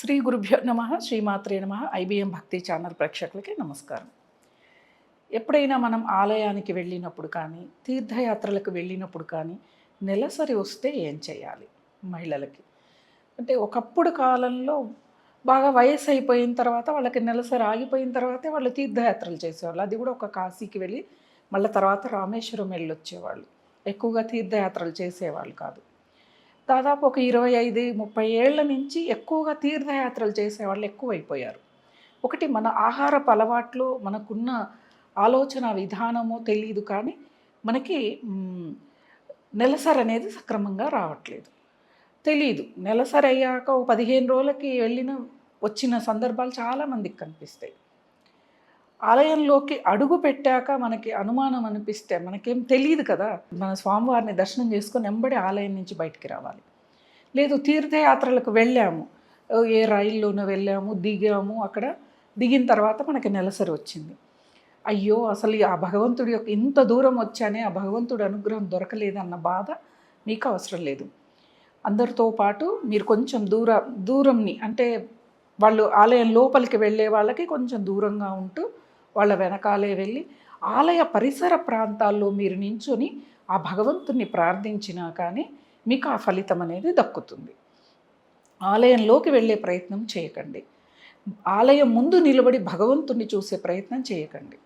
శ్రీ గురుభ్యో నమ శ్రీమాత్రే నమ ఐబిఎం భక్తి ఛానల్ ప్రేక్షకులకి నమస్కారం. ఎప్పుడైనా మనం ఆలయానికి వెళ్ళినప్పుడు కానీ తీర్థయాత్రలకు వెళ్ళినప్పుడు కానీ నెలసరి వస్తే ఏం చేయాలి మహిళలకి? అంటే ఒకప్పుడు కాలంలో బాగా వయసు అయిపోయిన తర్వాత వాళ్ళకి నెలసరి ఆగిపోయిన తర్వాతే వాళ్ళు తీర్థయాత్రలు చేసేవాళ్ళు. అది కూడా ఒక కాశీకి వెళ్ళి మళ్ళీ తర్వాత రామేశ్వరం వెళ్ళొచ్చేవాళ్ళు. ఎక్కువగా తీర్థయాత్రలు చేసేవాళ్ళు కాదు. దాదాపు ఒక 25, 30 ఏళ్ల నుంచి ఎక్కువగా తీర్థయాత్రలు చేసేవాళ్ళు ఎక్కువైపోయారు. ఒకటి మన ఆహారపు అలవాట్లు, మనకున్న ఆలోచన విధానమో తెలీదు కానీ మనకి నెలసరి అనేది సక్రమంగా రావట్లేదు. తెలీదు. నెలసరి అయ్యాక ఓ 15 రోజులకి వచ్చిన సందర్భాలు చాలామందికి కనిపిస్తాయి. ఆలయంలోకి అడుగు పెట్టాక మనకి అనుమానం అనిపిస్తే మనకేం తెలియదు కదా. మన స్వామివారిని దర్శనం చేసుకొని వెంబడి ఆలయం నుంచి బయటికి రావాలి. లేదు తీర్థయాత్రలకు వెళ్ళాము, ఏ రైల్లోనో వెళ్ళాము, దిగాము, అక్కడ దిగిన తర్వాత మనకి నెలసరి వచ్చింది. అయ్యో అసలు ఆ భగవంతుడి యొక్క ఇంత దూరం వచ్చానే, ఆ భగవంతుడి అనుగ్రహం దొరకలేదన్న బాధ మీకు అవసరం లేదు. అందరితో పాటు మీరు కొంచెం దూరంని అంటే వాళ్ళు ఆలయం లోపలికి వెళ్ళే వాళ్ళకి కొంచెం దూరంగా ఉంటూ వాళ్ళ వెనకాలే వెళ్ళి ఆలయ పరిసర ప్రాంతాల్లో మీరు నించొని ఆ భగవంతుని ప్రార్థించినా కానీ మీకు ఆ ఫలితం అనేది దక్కుతుంది. ఆలయంలోకి వెళ్ళే ప్రయత్నం చేయకండి. ఆలయం ముందు నిలబడి భగవంతుని చూసే ప్రయత్నం చేయకండి.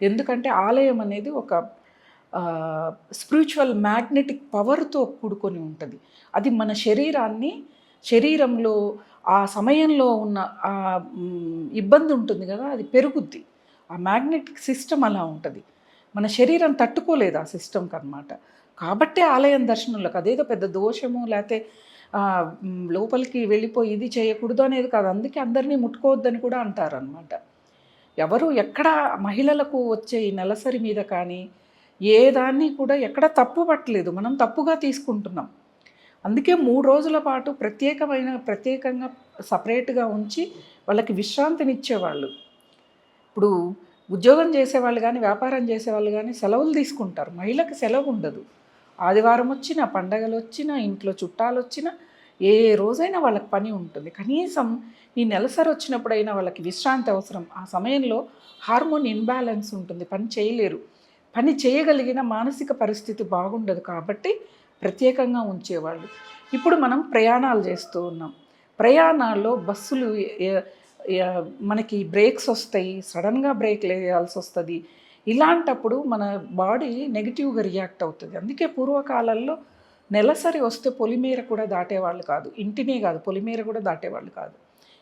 ఎందుకంటే ఆలయం అనేది ఒక స్పిరిచువల్ మ్యాగ్నెటిక్ పవర్తో కూడుకొని ఉంటుంది. అది మన శరీరంలో ఆ సమయంలో ఉన్న ఇబ్బంది ఉంటుంది కదా, అది పెరుగుద్ది. ఆ మ్యాగ్నెటిక్ సిస్టమ్ అలా ఉంటుంది. మన శరీరం తట్టుకోలేదు ఆ సిస్టమ్కి అన్నమాట. కాబట్టే ఆలయం దర్శనంలోకి అదేదో పెద్ద దోషము లేకపోతే లోపలికి వెళ్ళిపోయి ఇది చేయకూడదు అనేది కాదు. అందుకే అందరినీ ముట్టుకోవద్దని కూడా అంటారనమాట. ఎవరు ఎక్కడ మహిళలకు వచ్చే ఈ నెలసరి మీద కానీ ఏ దాన్ని కూడా ఎక్కడ తప్పు పట్టలేదు, మనం తప్పుగా తీసుకుంటున్నాం. అందుకే 3 రోజుల పాటు ప్రత్యేకంగా సపరేట్గా ఉంచి వాళ్ళకి విశ్రాంతినిచ్చేవాళ్ళు. ఇప్పుడు ఉద్యోగం చేసేవాళ్ళు కానీ వ్యాపారం చేసేవాళ్ళు కానీ సెలవులు తీసుకుంటారు. మహిళకి సెలవు ఉండదు. ఆదివారం వచ్చినా, పండగలు వచ్చినా, ఇంట్లో చుట్టాలు వచ్చినా, ఏ రోజైనా వాళ్ళకి పని ఉంటుంది. కనీసం ఈ నెలసరి వచ్చినప్పుడైనా వాళ్ళకి విశ్రాంతి అవసరం. ఆ సమయంలో హార్మోన్ ఇన్బ్యాలెన్స్ ఉంటుంది, పని చేయలేరు. పని చేయగలిగిన మానసిక పరిస్థితి బాగుండదు కాబట్టి ప్రత్యేకంగా ఉంచేవాళ్ళు. ఇప్పుడు మనం ప్రయాణాలు చేస్తూ ఉన్నాం. ప్రయాణాల్లో బస్సులు మనకి బ్రేక్స్ వస్తాయి, సడన్గా బ్రేక్ వేయాల్సి వస్తుంది. ఇలాంటప్పుడు మన బాడీ నెగిటివ్గా రియాక్ట్ అవుతుంది. అందుకే పూర్వకాలంలో నెలసరి వస్తే పొలిమేర కూడా దాటేవాళ్ళు కాదు. ఇంటినే కాదు, పొలిమేర కూడా దాటేవాళ్ళు కాదు.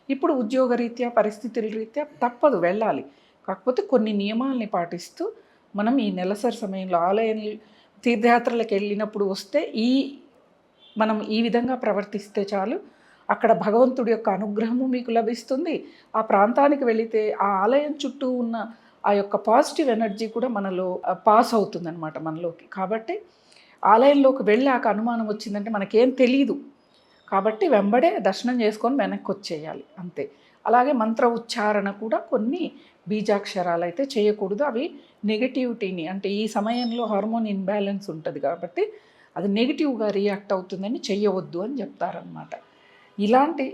ఇప్పుడు ఉద్యోగరీత్యా పరిస్థితుల రీత్యా తప్పదు, వెళ్ళాలి. కాకపోతే కొన్ని నియమాల్ని పాటిస్తూ మనం ఈ నెలసరి సమయంలో ఆలయం తీర్థయాత్రలకు వెళ్ళినప్పుడు వస్తే మనం ఈ విధంగా ప్రవర్తిస్తే చాలు, అక్కడ భగవంతుడి యొక్క అనుగ్రహము మీకు లభిస్తుంది. ఆ ప్రాంతానికి వెళితే ఆ ఆలయం చుట్టూ ఉన్న ఆ యొక్క పాజిటివ్ ఎనర్జీ కూడా మనలో పాస్ అవుతుందన్నమాట మనలోకి. కాబట్టి ఆలయంలోకి వెళ్ళాక అనుమానం వచ్చిందంటే మనకేం తెలీదు కాబట్టి వెంబడే దర్శనం చేసుకొని వెనక్కి వచ్చేయాలి అంతే. అలాగే మంత్ర ఉచ్చారణ కూడా కొన్ని బీజాక్షరాలు అయితే చేయకూడదు. అవి నెగటివిటీని, అంటే ఈ సమయంలో హార్మోన్ ఇన్బ్యాలెన్స్ ఉంటుంది కాబట్టి అది నెగిటివ్గా రియాక్ట్ అవుతుందని చెయ్యవద్దు అని చెప్తారనమాట. ఇలాంటి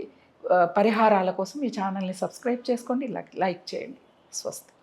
పరిహారాల కోసం ఈ ఛానల్ని సబ్స్క్రైబ్ చేసుకోండి, లైక్ చేయండి. స్వస్తి.